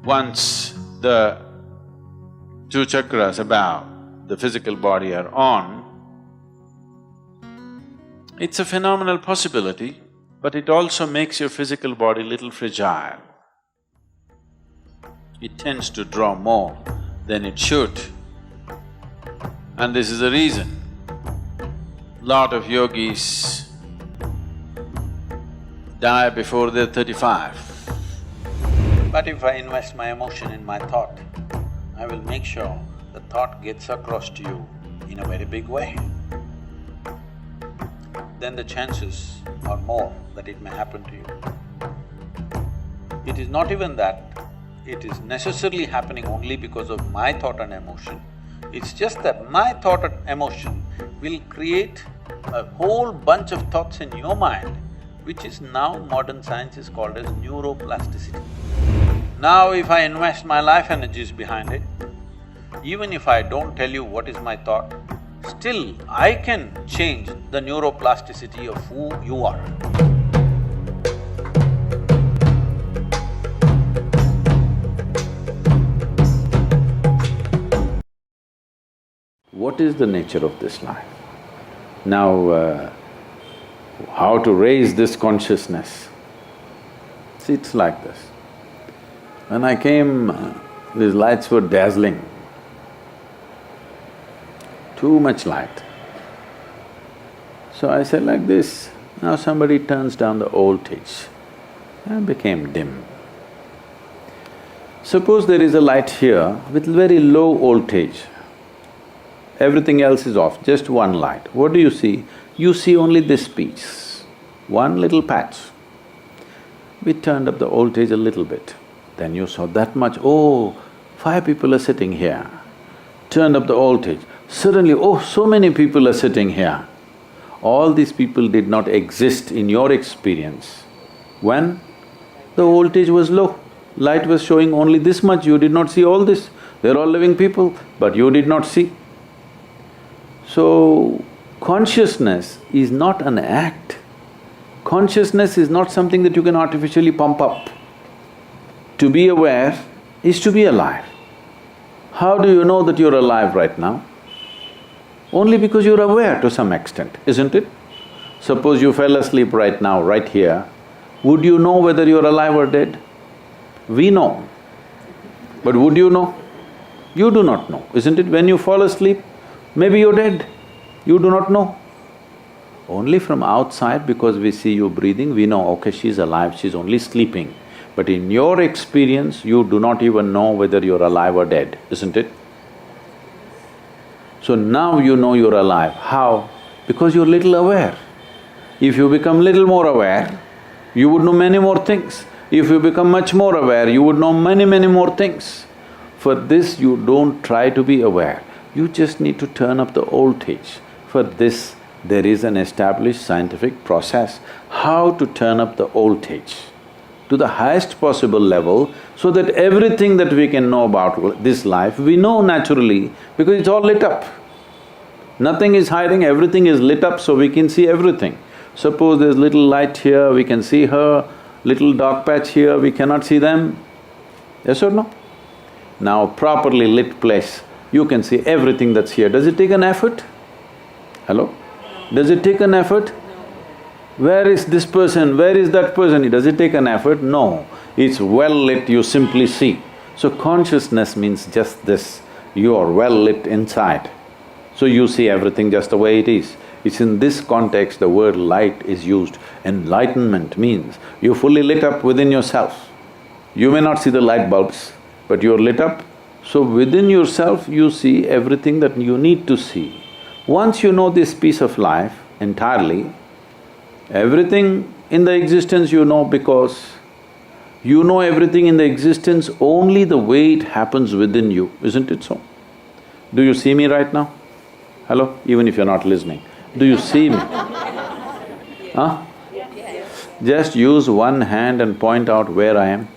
Once the two chakras above the physical body are on, it's a phenomenal possibility, but it also makes your physical body little fragile. It tends to draw more than it should. And this is the reason lot of yogis die before they're 35. But if I invest my emotion in my thought, I will make sure the thought gets across to you in a very big way. Then the chances are more that it may happen to you. It is not even that it is necessarily happening only because of my thought and emotion. It's just that my thought and emotion will create a whole bunch of thoughts in your mind, which is now modern science is called as neuroplasticity. Now if I invest my life energies behind it, even if I don't tell you what is my thought, still I can change the neuroplasticity of who you are. What is the nature of this life? Now, how to raise this consciousness? See, it's like this. When I came, these lights were dazzling. Too much light. So I said like this, now somebody turns down the voltage and became dim. Suppose there is a light here with very low voltage, everything else is off, just one light. What do you see? You see only this piece, one little patch. We turned up the voltage a little bit, then you saw that much, oh, 5 people are sitting here. Turned up the voltage, suddenly, oh, so many people are sitting here. All these people did not exist in your experience when the voltage was low. Light was showing only this much, you did not see all this. They're all living people, but you did not see. So, consciousness is not an act. Consciousness is not something that you can artificially pump up. To be aware is to be alive. How do you know that you're alive right now? Only because you're aware to some extent, isn't it? Suppose you fell asleep right now, right here, would you know whether you're alive or dead? We know. But would you know? You do not know, isn't it? When you fall asleep, maybe you're dead, you do not know. Only from outside, because we see you breathing, we know, okay, she's alive, she's only sleeping. But in your experience, you do not even know whether you're alive or dead, isn't it? So now you know you're alive. How? Because you're little aware. If you become little more aware, you would know many more things. If you become much more aware, you would know many, many more things. For this, you don't try to be aware. You just need to turn up the voltage. For this, there is an established scientific process, how to turn up the voltage to the highest possible level so that everything that we can know about this life, we know naturally because it's all lit up. Nothing is hiding, everything is lit up so we can see everything. Suppose there's little light here, we can see her, little dark patch here, we cannot see them. Yes or no? Now, properly lit place, you can see everything that's here. Does it take an effort? Hello? Does it take an effort? Where is this person? Where is that person? Does it take an effort? No. It's well lit, you simply see. So consciousness means just this, you are well lit inside. So you see everything just the way it is. It's in this context the word light is used. Enlightenment means you're fully lit up within yourself. You may not see the light bulbs, but you're lit up. So within yourself you see everything that you need to see. Once you know this piece of life entirely, everything in the existence you know because you know everything in the existence only the way it happens within you, isn't it so? Do you see me right now? Hello? Even if you're not listening, do you see me? Huh? Just use one hand and point out where I am.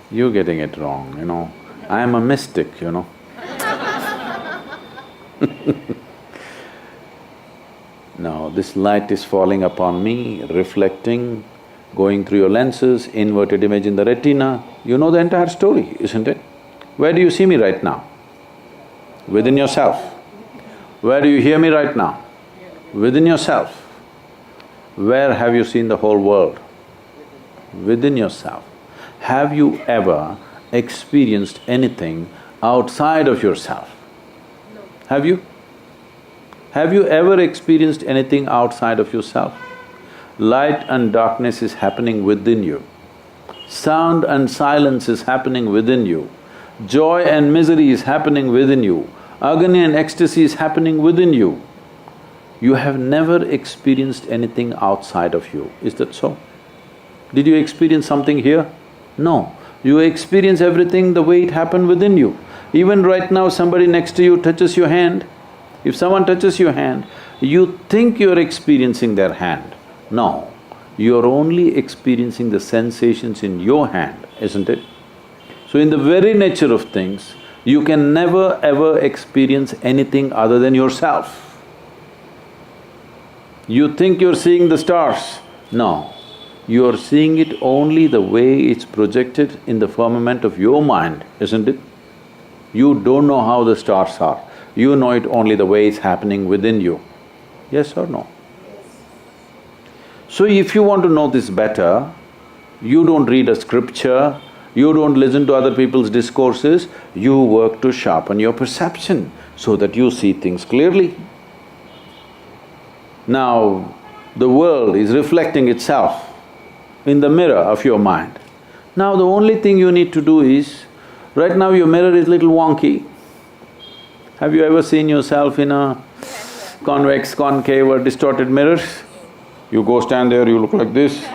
You're getting it wrong, you know. I am a mystic, you know. Now, this light is falling upon me, reflecting, going through your lenses, inverted image in the retina, you know the entire story, isn't it? Where do you see me right now? Within yourself. Where do you hear me right now? Within yourself. Where have you seen the whole world? Within yourself. Have you ever experienced anything outside of yourself? No. Have you? Have you ever experienced anything outside of yourself? Light and darkness is happening within you. Sound and silence is happening within you. Joy and misery is happening within you. Agony and ecstasy is happening within you. You have never experienced anything outside of you, is that so? Did you experience something here? No. You experience everything the way it happened within you. Even right now, somebody next to you touches your hand. If someone touches your hand, you think you're experiencing their hand. No, you're only experiencing the sensations in your hand, isn't it? So in the very nature of things, you can never ever experience anything other than yourself. You think you're seeing the stars. No, you're seeing it only the way it's projected in the firmament of your mind, isn't it? You don't know how the stars are, you know it only the way it's happening within you. Yes or no? So if you want to know this better, you don't read a scripture, you don't listen to other people's discourses, you work to sharpen your perception so that you see things clearly. Now, the world is reflecting itself in the mirror of your mind. Now the only thing you need to do is, right now your mirror is little wonky. Have you ever seen yourself in a convex, concave or distorted mirrors? You go stand there, you look like this.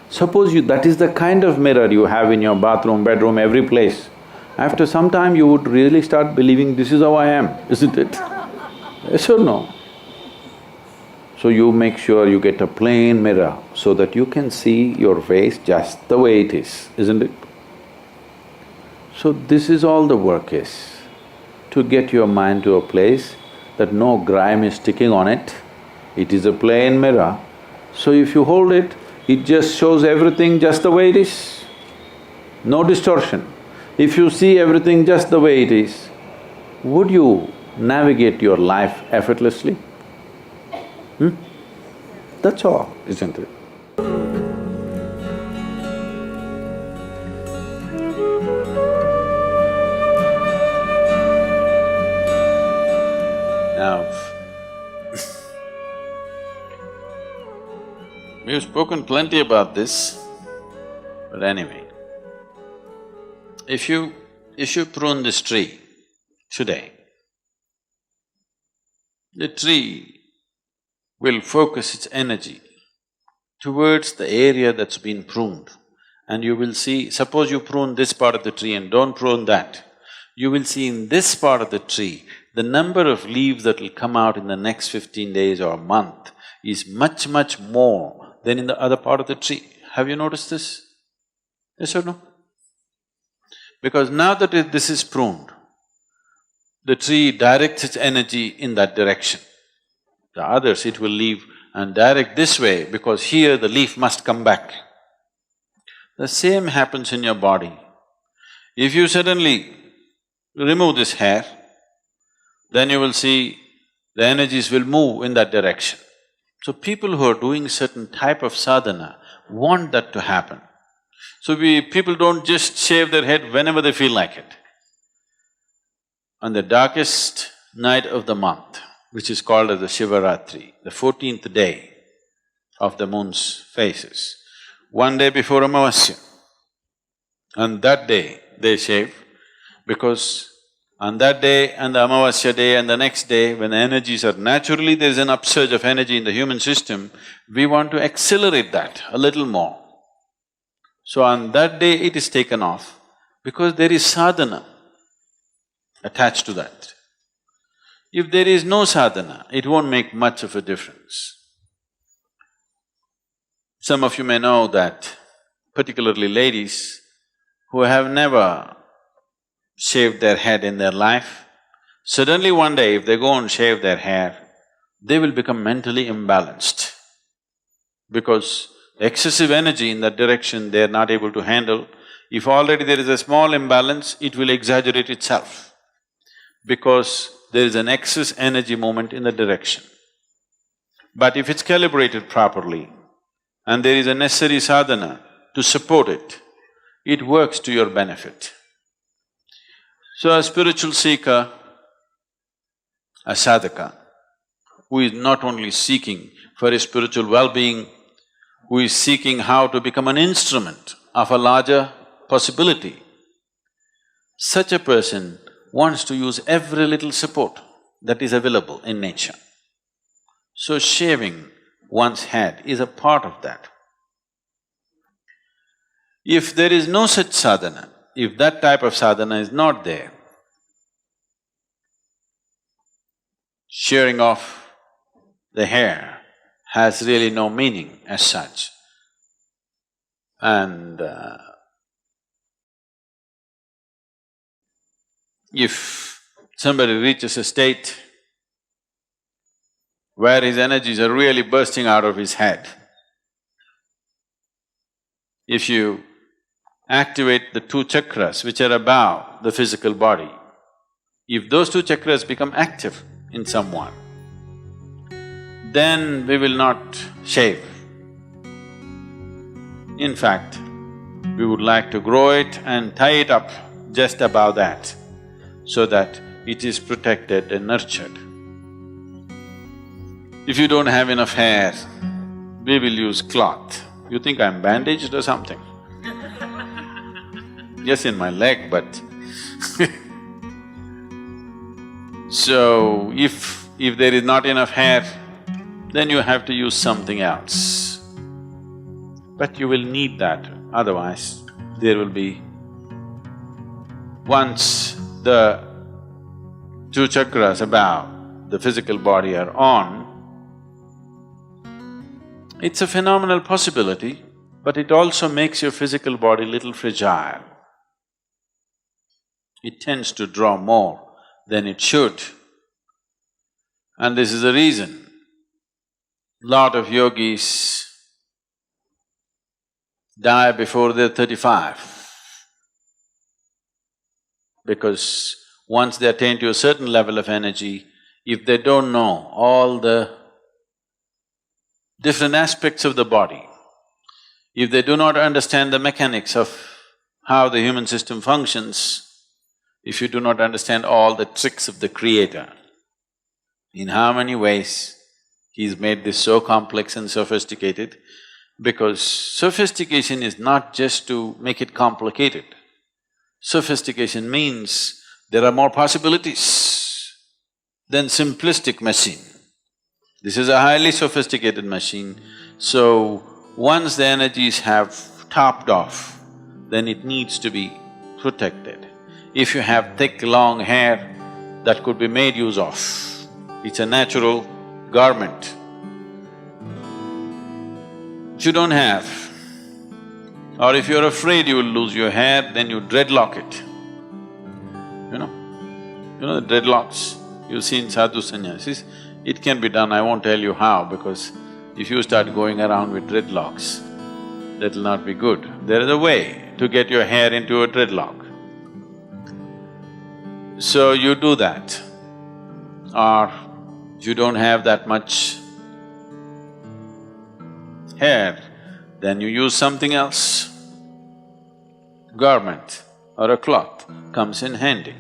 Suppose that is the kind of mirror you have in your bathroom, bedroom, every place. After some time you would really start believing, this is how I am, isn't it? Yes or no? So you make sure you get a plain mirror so that you can see your face just the way it is, isn't it? So this is all the work is, to get your mind to a place that no grime is sticking on it. It is a plain mirror, so if you hold it, it just shows everything just the way it is, no distortion. If you see everything just the way it is, would you navigate your life effortlessly? That's all, isn't it? Now, we've spoken plenty about this, but anyway, if you prune this tree today, the tree will focus its energy towards the area that's been pruned. And you will see, suppose you prune this part of the tree and don't prune that, you will see in this part of the tree, the number of leaves that will come out in the next 15 days or a month is much, much more than in the other part of the tree. Have you noticed this? Yes or no? Because now that this is pruned, the tree directs its energy in that direction. The others it will leave and direct this way because here the leaf must come back. The same happens in your body. If you suddenly remove this hair, then you will see the energies will move in that direction. So people who are doing certain type of sadhana want that to happen. So people don't just shave their head whenever they feel like it. On the darkest night of the month, which is called as the Shivaratri, the 14th day of the moon's phases, one day before Amavasya. On that day, they shave because on that day and the Amavasya day and the next day, when the energies are naturally, there is an upsurge of energy in the human system, we want to accelerate that a little more. So on that day it is taken off because there is sadhana attached to that. If there is no sadhana, it won't make much of a difference. Some of you may know that, particularly ladies who have never shaved their head in their life, suddenly one day if they go and shave their hair, they will become mentally imbalanced. Because excessive energy in that direction they are not able to handle. If already there is a small imbalance, it will exaggerate itself because there is an excess energy movement in the direction. But if it's calibrated properly and there is a necessary sadhana to support it, it works to your benefit. So a spiritual seeker, a sadhaka, who is not only seeking for his spiritual well-being, who is seeking how to become an instrument of a larger possibility, such a person wants to use every little support that is available in nature. So shaving one's head is a part of that. If there is no such sadhana, if that type of sadhana is not there, shearing off the hair has really no meaning as such. And if somebody reaches a state where his energies are really bursting out of his head, if you activate the two chakras which are above the physical body, if those two chakras become active in someone, then we will not shave. In fact, we would like to grow it and tie it up just above that so that it is protected and nurtured. If you don't have enough hair, we will use cloth. You think I'm bandaged or something? Yes, in my leg, but so, if there is not enough hair, then you have to use something else. But you will need that, otherwise there will be… Once the two chakras above the physical body are on, it's a phenomenal possibility, but it also makes your physical body little fragile. It tends to draw more than it should. And this is the reason lot of yogis die before they're 35. Because once they attain to a certain level of energy, if they don't know all the different aspects of the body, if they do not understand the mechanics of how the human system functions, if you do not understand all the tricks of the Creator, in how many ways He's made this so complex and sophisticated, because sophistication is not just to make it complicated. Sophistication means there are more possibilities than simplistic machine. This is a highly sophisticated machine, so once the energies have topped off, then it needs to be protected. If you have thick, long hair, that could be made use of. It's a natural garment. If you don't have, or if you're afraid you will lose your hair, then you dreadlock it. You know the dreadlocks you see in sadhu sannyasis, it can be done, I won't tell you how, because if you start going around with dreadlocks, that'll not be good. There is a way to get your hair into a dreadlock. So you do that. Or if you don't have that much hair, then you use something else. Garment or a cloth comes in handy.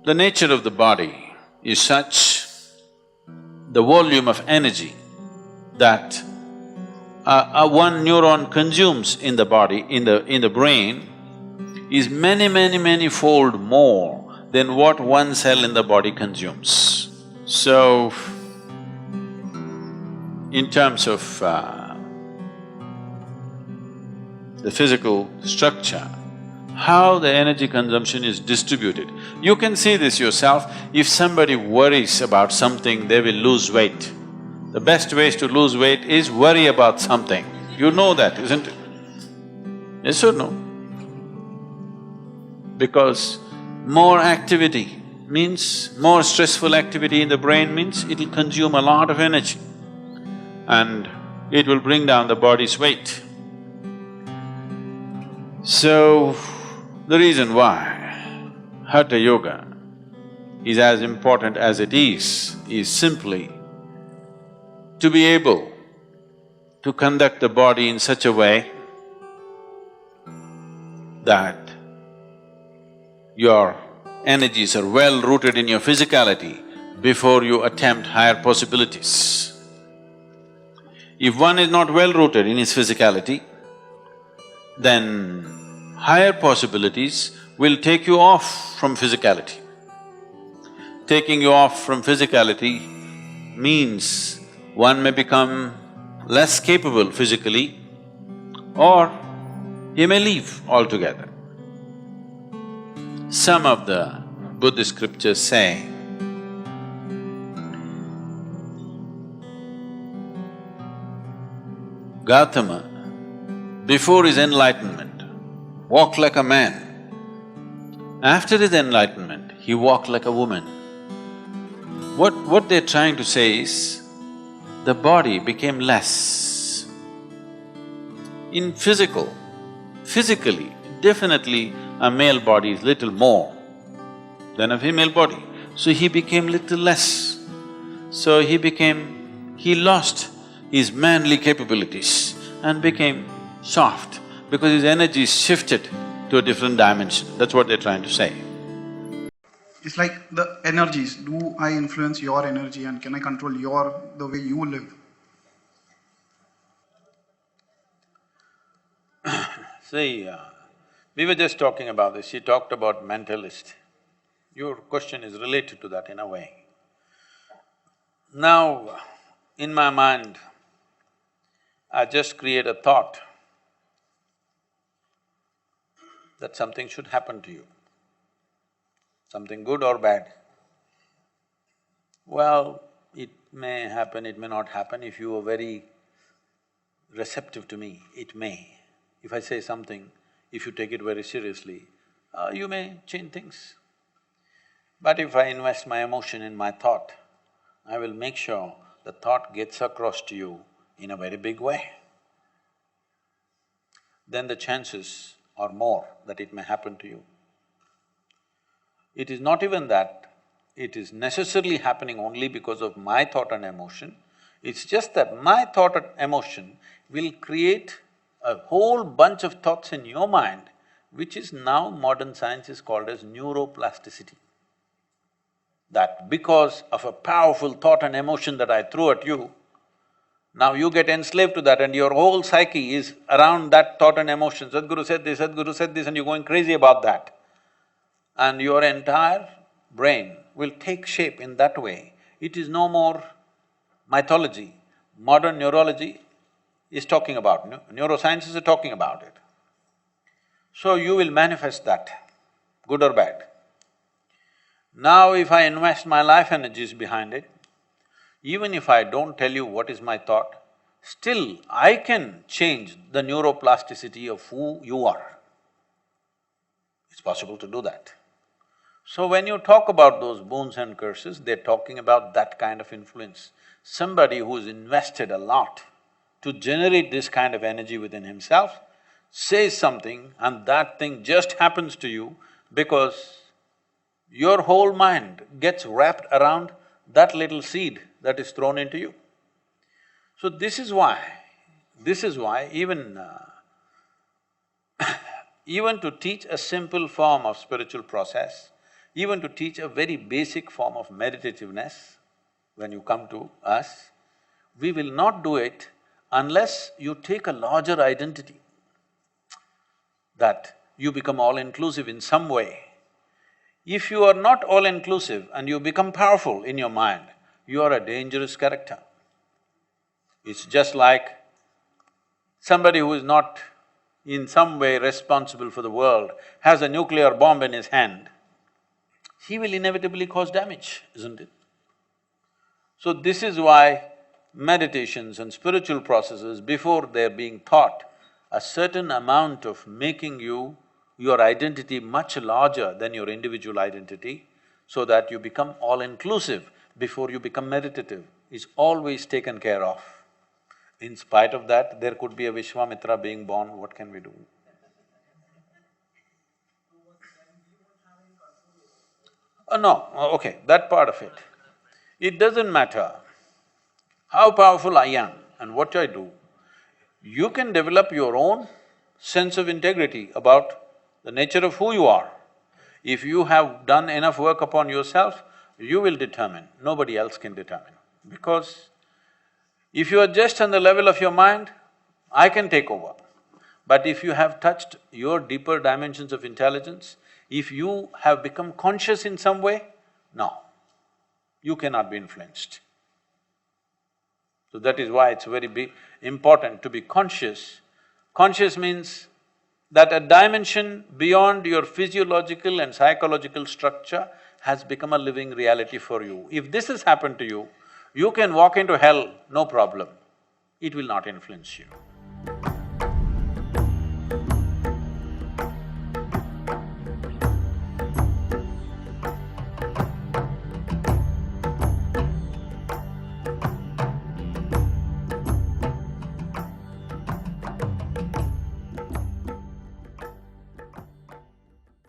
The nature of the body is such, the volume of energy that one neuron consumes in the body, in the brain, is many fold more than what one cell in the body consumes. So, in terms of the physical structure, how the energy consumption is distributed. You can see this yourself. If somebody worries about something, they will lose weight. The best ways to lose weight is worry about something. You know that, isn't it? Yes or no? Because more activity means, more stressful activity in the brain means it'll consume a lot of energy. and it will bring down the body's weight. So, the reason why Hatha Yoga is as important as it is simply to be able to conduct the body in such a way that your energies are well rooted in your physicality before you attempt higher possibilities. If one is not well rooted in his physicality, then higher possibilities will take you off from physicality. Taking you off from physicality means one may become less capable physically, or he may leave altogether. Some of the Buddhist scriptures say, Gautama, before his enlightenment, walked like a man. After his enlightenment, he walked like a woman. What they're trying to say is, the body became less. In physically, definitely a male body is little more than a female body. So he became little less. So he lost his manly capabilities and became soft because his energy shifted to a different dimension. That's what they're trying to say. It's like the energies. Do I influence your energy and can I control the way you live? See, we were just talking about this, she talked about mentalist. Your question is related to that in a way. Now, in my mind, I just create a thought that something should happen to you, something good or bad. Well, it may happen, it may not happen. If you are very receptive to me, it may. If I say something, if you take it very seriously, you may change things. But if I invest my emotion in my thought, I will make sure the thought gets across to you in a very big way. Then the chances are more that it may happen to you. It is not even that it is necessarily happening only because of my thought and emotion, it's just that my thought and emotion will create a whole bunch of thoughts in your mind, which is now modern science is called as neuroplasticity. That because of a powerful thought and emotion that I threw at you, now you get enslaved to that and your whole psyche is around that thought and emotion. Sadhguru said this and you're going crazy about that. And your entire brain will take shape in that way. It is no more mythology. Modern neurology is talking about, neurosciences are talking about it. So you will manifest that, good or bad. Now if I invest my life energies behind it, even if I don't tell you what is my thought, still I can change the neuroplasticity of who you are. It's possible to do that. So when you talk about those boons and curses, they're talking about that kind of influence. Somebody who's invested a lot to generate this kind of energy within himself says something and that thing just happens to you because your whole mind gets wrapped around that little seed that is thrown into you. So this is why even even to teach a simple form of spiritual process, even to teach a very basic form of meditativeness, when you come to us, we will not do it unless you take a larger identity, that you become all-inclusive in some way. If you are not all-inclusive and you become powerful in your mind, you are a dangerous character. It's just like somebody who is not in some way responsible for the world has a nuclear bomb in his hand, he will inevitably cause damage, isn't it? So this is why meditations and spiritual processes, before they're being taught, a certain amount of making your identity much larger than your individual identity, so that you become all-inclusive before you become meditative, is always taken care of. In spite of that, there could be a Vishwamitra being born, what can we do? No, okay, that part of it. It doesn't matter how powerful I am and what I do, you can develop your own sense of integrity about the nature of who you are. If you have done enough work upon yourself, you will determine, nobody else can determine. Because if you are just on the level of your mind, I can take over. But if you have touched your deeper dimensions of intelligence, if you have become conscious in some way, no, you cannot be influenced. So that is why it's very important to be conscious. Conscious means that a dimension beyond your physiological and psychological structure has become a living reality for you. If this has happened to you, you can walk into hell, no problem. It will not influence you.